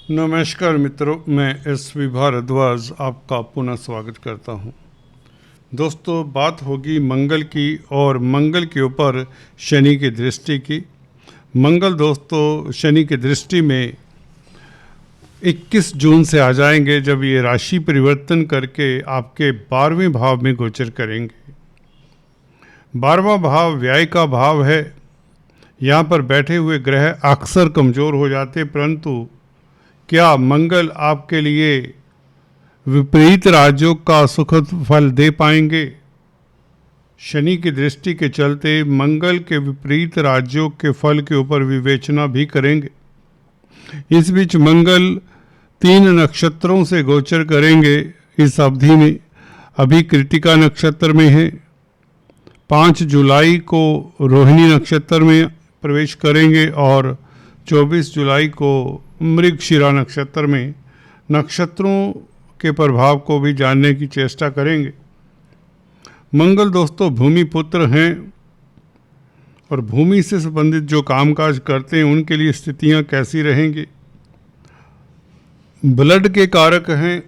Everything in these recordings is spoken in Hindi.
नमस्कार मित्रों, मैं एस.वी. भारद्वाज आपका पुनः स्वागत करता हूं। दोस्तों, बात होगी मंगल की और मंगल के ऊपर शनि की दृष्टि की। मंगल दोस्तों शनि की दृष्टि में 21 जून से आ जाएंगे, जब ये राशि परिवर्तन करके आपके 12वें भाव में गोचर करेंगे। 12वां भाव व्यय का भाव है। यहाँ पर बैठे हुए ग्रह अक्सर कमज़ोर हो जाते, परंतु क्या मंगल आपके लिए विपरीत राजयोग का सुखद फल दे पाएंगे? शनि की दृष्टि के चलते मंगल के विपरीत राजयोग के फल के ऊपर विवेचना भी करेंगे। इस बीच मंगल 3 नक्षत्रों से गोचर करेंगे इस अवधि में। अभी कृतिका नक्षत्र में है, 5 जुलाई को रोहिणी नक्षत्र में प्रवेश करेंगे और 24 जुलाई को मृगशिरा नक्षत्र में। नक्षत्रों के प्रभाव को भी जानने की चेष्टा करेंगे। मंगल दोस्तों भूमि पुत्र हैं और भूमि से संबंधित जो कामकाज करते हैं उनके लिए स्थितियां कैसी रहेंगी। ब्लड के कारक हैं,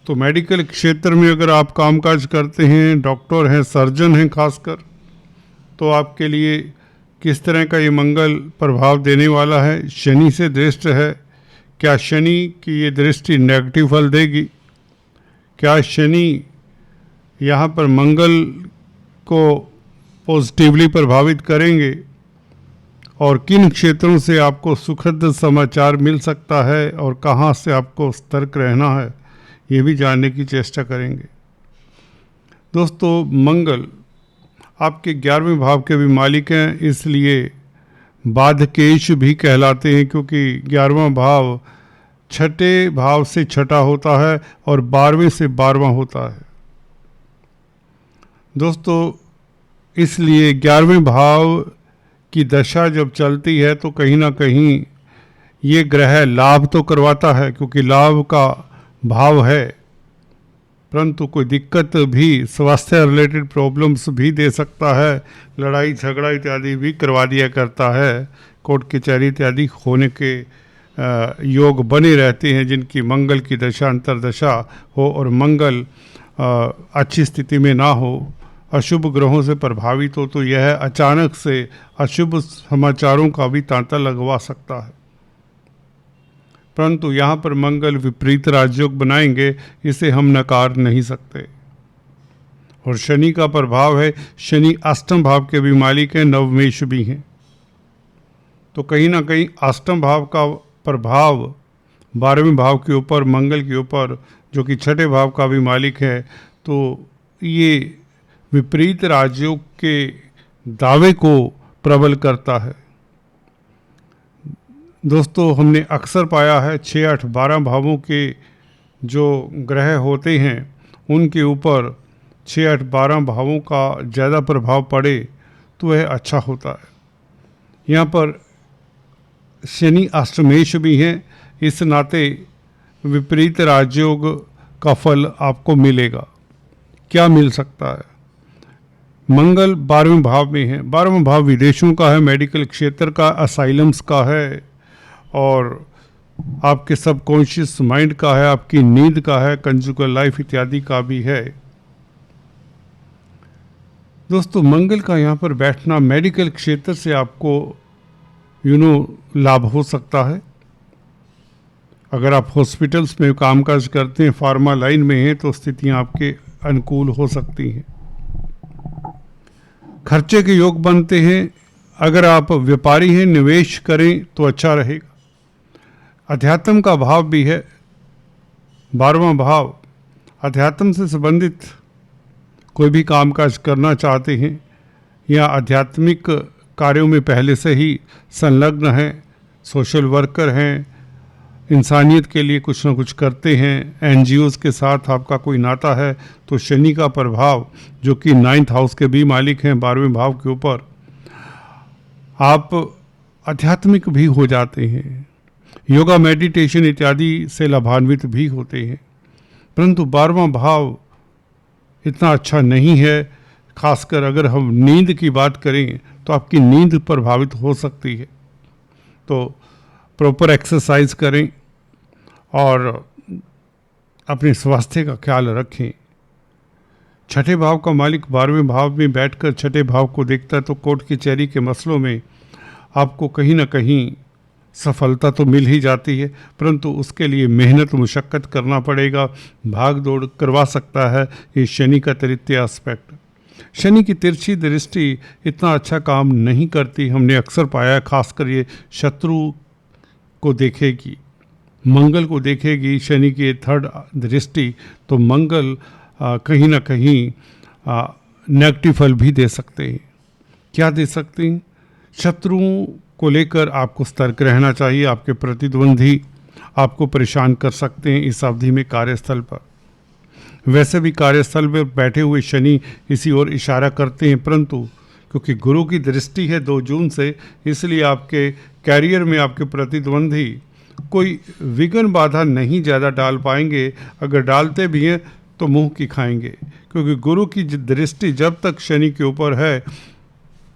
तो मेडिकल क्षेत्र में अगर आप कामकाज करते हैं, डॉक्टर हैं, सर्जन हैं खासकर, तो आपके लिए किस तरह का ये मंगल प्रभाव देने वाला है। शनि से दृष्ट है, क्या शनि की ये दृष्टि नेगेटिव फल देगी? क्या शनि यहाँ पर मंगल को पॉजिटिवली प्रभावित करेंगे? और किन क्षेत्रों से आपको सुखद समाचार मिल सकता है और कहाँ से आपको सतर्क रहना है, ये भी जानने की चेष्टा करेंगे। दोस्तों, मंगल आपके 11वें भाव के भी मालिक हैं, इसलिए बाधकेश भी कहलाते हैं, क्योंकि 11वां भाव छठे भाव से छठा होता है और 12वें से 12वां होता है। दोस्तों, इसलिए 11वें भाव की दशा जब चलती है तो कहीं ना कहीं ये ग्रह लाभ तो करवाता है, क्योंकि लाभ का भाव है, परंतु कोई दिक्कत भी, स्वास्थ्य रिलेटेड प्रॉब्लम्स भी दे सकता है। लड़ाई झगड़ा इत्यादि भी करवा दिया करता है। कोर्ट कचहरी इत्यादि होने के योग बने रहते हैं जिनकी मंगल की दशा अंतरदशा हो और मंगल अच्छी स्थिति में ना हो, अशुभ ग्रहों से प्रभावित हो, तो यह अचानक से अशुभ समाचारों का भी तांता लगवा सकता है। परंतु यहाँ पर मंगल विपरीत राजयोग बनाएंगे, इसे हम नकार नहीं सकते। और शनि का प्रभाव है, शनि अष्टम भाव के भी मालिक हैं, नवमेश भी हैं, तो कहीं ना कहीं अष्टम भाव का प्रभाव 12वें भाव के ऊपर, मंगल के ऊपर, जो कि छठे भाव का भी मालिक है, तो ये विपरीत राजयोग के दावे को प्रबल करता है। दोस्तों, हमने अक्सर पाया है 6, 8, 12 भावों के जो ग्रह होते हैं उनके ऊपर 6, 8, 12 भावों का ज़्यादा प्रभाव पड़े तो वह अच्छा होता है। यहाँ पर शनि अष्टमेश भी हैं, इस नाते विपरीत राजयोग का फल आपको मिलेगा। क्या मिल सकता है? मंगल 12वें भाव में है। 12वां भाव विदेशों का है, मेडिकल क्षेत्र का, असाइलम्स का है और आपके सबकॉन्शियस माइंड का है, आपकी नींद का है, कंजुगल लाइफ इत्यादि का भी है। दोस्तों, मंगल का यहाँ पर बैठना मेडिकल क्षेत्र से आपको लाभ हो सकता है। अगर आप हॉस्पिटल्स में कामकाज करते हैं, फार्मा लाइन में हैं, तो स्थितियाँ आपके अनुकूल हो सकती हैं। खर्चे के योग बनते हैं। अगर आप व्यापारी हैं, निवेश करें तो अच्छा रहेगा। अध्यात्म का भाव भी है, 12वां भाव। अध्यात्म से संबंधित कोई भी कामकाज करना चाहते हैं या आध्यात्मिक कार्यों में पहले से ही संलग्न हैं, सोशल वर्कर हैं, इंसानियत के लिए कुछ ना कुछ करते हैं, एनजीओज़ के साथ आपका कोई नाता है, तो शनि का प्रभाव, जो कि 9th हाउस के भी मालिक हैं 12वें भाव के ऊपर, आप आध्यात्मिक भी हो जाते हैं, योगा मेडिटेशन इत्यादि से लाभान्वित भी होते हैं। परंतु 12वां भाव इतना अच्छा नहीं है। खासकर अगर हम नींद की बात करें तो आपकी नींद प्रभावित हो सकती है। तो प्रॉपर एक्सरसाइज करें, और अपने स्वास्थ्य का ख्याल रखें। छठे भाव का मालिक 12वें भाव में बैठकर छठे भाव को देखता है तो कोर्ट कचहरी के मसलों में आपको कहीं ना कहीं सफलता तो मिल ही जाती है, परंतु उसके लिए मेहनत मुशक्क़त करना पड़ेगा, भाग दौड़ करवा सकता है ये शनि का तृतीय एस्पेक्ट। शनि की तिरछी दृष्टि इतना अच्छा काम नहीं करती, हमने अक्सर पाया, खासकर ये शत्रु को देखेगी, मंगल को देखेगी शनि की थर्ड दृष्टि, तो मंगल कहीं ना कहीं नेगेटिव फल भी दे सकते हैं। क्या दे सकते हैं? शत्रुओं को लेकर आपको सतर्क रहना चाहिए। आपके प्रतिद्वंदी आपको परेशान कर सकते हैं इस अवधि में कार्यस्थल पर। वैसे भी कार्यस्थल पर बैठे हुए शनि इसी ओर इशारा करते हैं, परंतु क्योंकि गुरु की दृष्टि है 2 जून से, इसलिए आपके कैरियर में आपके प्रतिद्वंदी कोई विघ्न बाधा नहीं ज़्यादा डाल पाएंगे। अगर डालते भी हैं तो मुंह की खाएंगे, क्योंकि गुरु की दृष्टि जब तक शनि के ऊपर है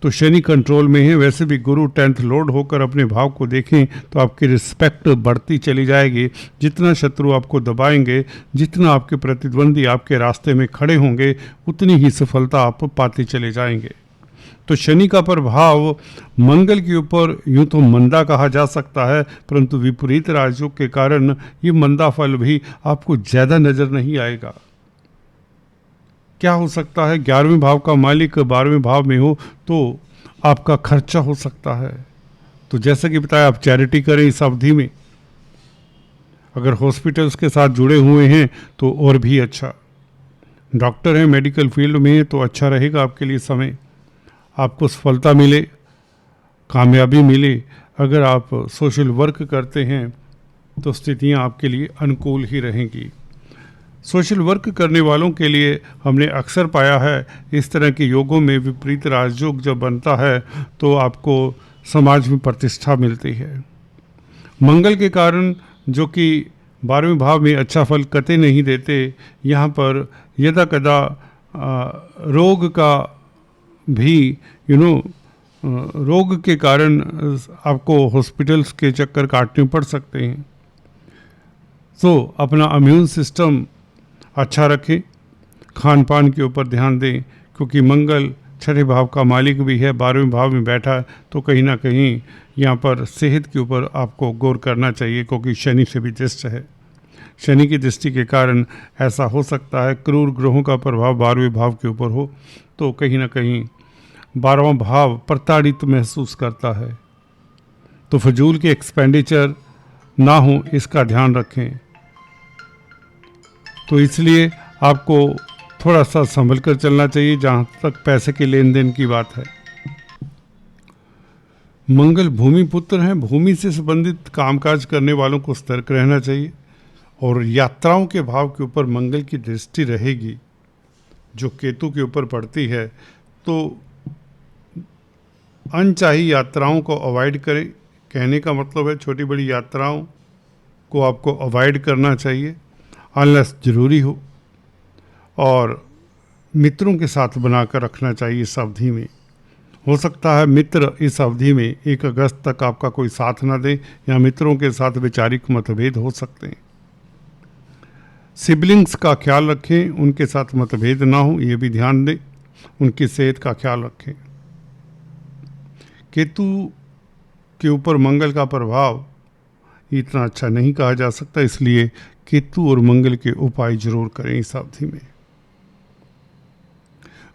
तो शनि कंट्रोल में है। वैसे भी गुरु 10th लॉर्ड होकर अपने भाव को देखें तो आपकी रिस्पेक्ट बढ़ती चली जाएगी। जितना शत्रु आपको दबाएंगे, जितना आपके प्रतिद्वंदी आपके रास्ते में खड़े होंगे, उतनी ही सफलता आप पाते चले जाएंगे। तो शनि का प्रभाव मंगल के ऊपर यूँ तो मंदा कहा जा सकता है, परंतु विपरीत राजयोग के कारण ये मंदा फल भी आपको ज़्यादा नज़र नहीं आएगा। क्या हो सकता है? 11वें भाव का मालिक 12वें भाव में हो तो आपका खर्चा हो सकता है। तो जैसे कि बताया, आप चैरिटी करें इस अवधि में। अगर हॉस्पिटल्स के साथ जुड़े हुए हैं तो और भी अच्छा, डॉक्टर हैं, मेडिकल फील्ड में हैं तो अच्छा रहेगा आपके लिए समय। आपको सफलता मिले, कामयाबी मिले। अगर आप सोशल वर्क करते हैं तो स्थितियां आपके लिए अनुकूल ही रहेंगी। सोशल वर्क करने वालों के लिए हमने अक्सर पाया है, इस तरह के योगों में विपरीत राजयोग जब बनता है तो आपको समाज में प्रतिष्ठा मिलती है। मंगल के कारण, जो कि 12वें भाव में अच्छा फल कतई नहीं देते, यहाँ पर यदा कदा रोग का भी रोग के कारण आपको हॉस्पिटल्स के चक्कर काटने पड़ सकते हैं। तो अपना इम्यून सिस्टम अच्छा रखें, खान पान के ऊपर ध्यान दें, क्योंकि मंगल छठे भाव का मालिक भी है, 12वें भाव में बैठा है, तो कहीं ना कहीं यहाँ पर सेहत के ऊपर आपको गौर करना चाहिए, क्योंकि शनि से भी दृष्ट है। शनि की दृष्टि के कारण ऐसा हो सकता है, क्रूर ग्रहों का प्रभाव 12वें भाव के ऊपर हो तो कहीं ना कहीं 12वां भाव प्रताड़ित महसूस करता है। तो फजूल के एक्सपेंडिचर ना हो, इसका ध्यान रखें। तो इसलिए आपको थोड़ा सा संभल कर चलना चाहिए जहाँ तक पैसे के लेन देन की बात है। मंगल भूमि पुत्र हैं, भूमि से संबंधित कामकाज करने वालों को सतर्क रहना चाहिए। और यात्राओं के भाव के ऊपर मंगल की दृष्टि रहेगी जो केतु के ऊपर पड़ती है, तो अनचाही यात्राओं को अवॉइड करें। कहने का मतलब है छोटी बड़ी यात्राओं को आपको अवॉइड करना चाहिए अनलेस ज़रूरी हो, और मित्रों के साथ बनाकर रखना चाहिए इस अवधि में। हो सकता है मित्र इस अवधि में 1 अगस्त तक आपका कोई साथ ना दें, या मित्रों के साथ वैचारिक मतभेद हो सकते हैं। सिबलिंग्स का ख्याल रखें, उनके साथ मतभेद ना हो, ये भी ध्यान दें। उनकी सेहत का ख्याल रखें। केतु के ऊपर मंगल का प्रभाव इतना अच्छा नहीं कहा जा सकता, इसलिए केतु और मंगल के उपाय जरूर करें इस अवधि में।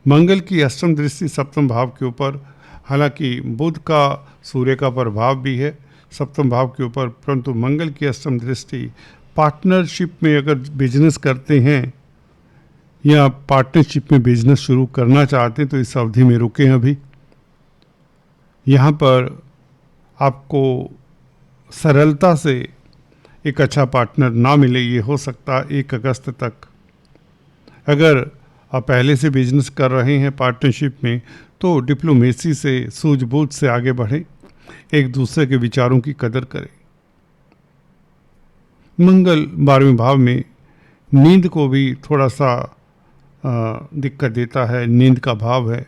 मंगल की अष्टम दृष्टि सप्तम भाव के ऊपर, हालांकि बुध का सूर्य का प्रभाव भी है सप्तम भाव के ऊपर, परंतु मंगल की अष्टम दृष्टि पार्टनरशिप में अगर बिजनेस करते हैं या पार्टनरशिप में बिजनेस शुरू करना चाहते हैं तो इस अवधि में रुकें। अभी यहाँ पर आपको सरलता से एक अच्छा पार्टनर ना मिले, ये हो सकता है 1 अगस्त तक। अगर आप पहले से बिजनेस कर रहे हैं पार्टनरशिप में तो डिप्लोमेसी से, सूझबूझ से आगे बढ़ें, एक दूसरे के विचारों की कदर करें। मंगल 12वें भाव में नींद को भी थोड़ा सा दिक्कत देता है, नींद का भाव है।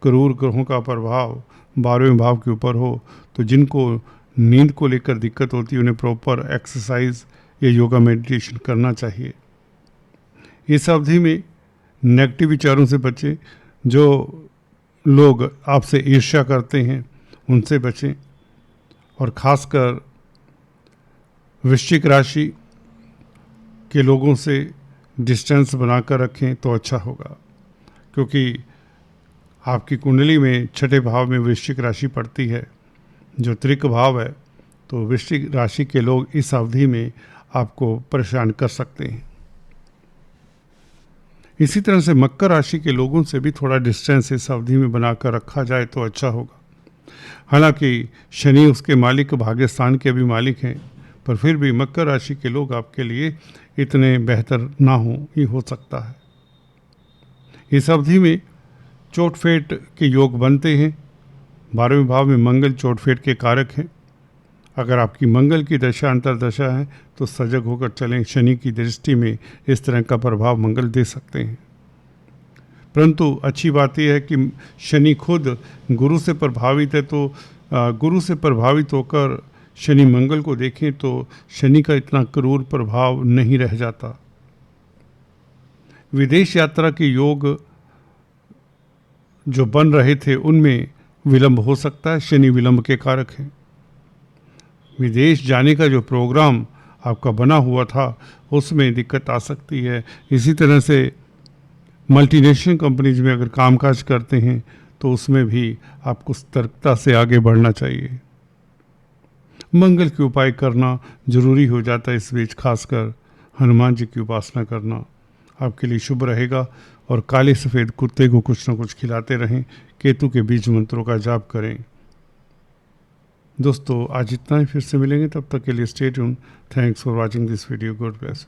क्रूर ग्रहों का प्रभाव 12वें भाव के ऊपर हो तो जिनको नींद को लेकर दिक्कत होती है उन्हें प्रॉपर एक्सरसाइज ये योगा मेडिटेशन करना चाहिए। इस अवधि में नेगेटिव विचारों से बचें। जो लोग आपसे ईर्ष्या करते हैं उनसे बचें, और ख़ासकर वृश्चिक राशि के लोगों से डिस्टेंस बनाकर रखें तो अच्छा होगा, क्योंकि आपकी कुंडली में छठे भाव में वृश्चिक राशि पड़ती है जो त्रिक भाव है। तो वृश्चिक राशि के लोग इस अवधि में आपको परेशान कर सकते हैं। इसी तरह से मकर राशि के लोगों से भी थोड़ा डिस्टेंस इस अवधि में बनाकर रखा जाए तो अच्छा होगा। हालांकि शनि उसके मालिक भाग्यस्थान के भी मालिक हैं, पर फिर भी मकर राशि के लोग आपके लिए इतने बेहतर ना हो सकता है। इस अवधि में चोटफेट के योग बनते हैं। 12वें भाव में मंगल चोटफेट के कारक हैं। अगर आपकी मंगल की दशा अंतर्दशा है तो सजग होकर चलें। शनि की दृष्टि में इस तरह का प्रभाव मंगल दे सकते हैं, परंतु अच्छी बात यह है कि शनि खुद गुरु से प्रभावित है, तो गुरु से प्रभावित होकर शनि मंगल को देखें तो शनि का इतना क्रूर प्रभाव नहीं रह जाता। विदेश यात्रा के योग जो बन रहे थे उनमें विलंब हो सकता है। शनि विलंब के कारक हैं। विदेश जाने का जो प्रोग्राम आपका बना हुआ था उसमें दिक्कत आ सकती है। इसी तरह से मल्टीनेशनल कंपनीज में अगर कामकाज करते हैं तो उसमें भी आपको सतर्कता से आगे बढ़ना चाहिए। मंगल के उपाय करना जरूरी हो जाता है इस बीच, खासकर हनुमान जी की उपासना करना आपके लिए शुभ रहेगा। और काले सफ़ेद कुत्ते को कुछ न कुछ खिलाते रहें। केतु के बीज मंत्रों का जाप करें। दोस्तों आज इतना ही, फिर से मिलेंगे, तब तक के लिए stay tuned. Thanks for watching this video. God bless.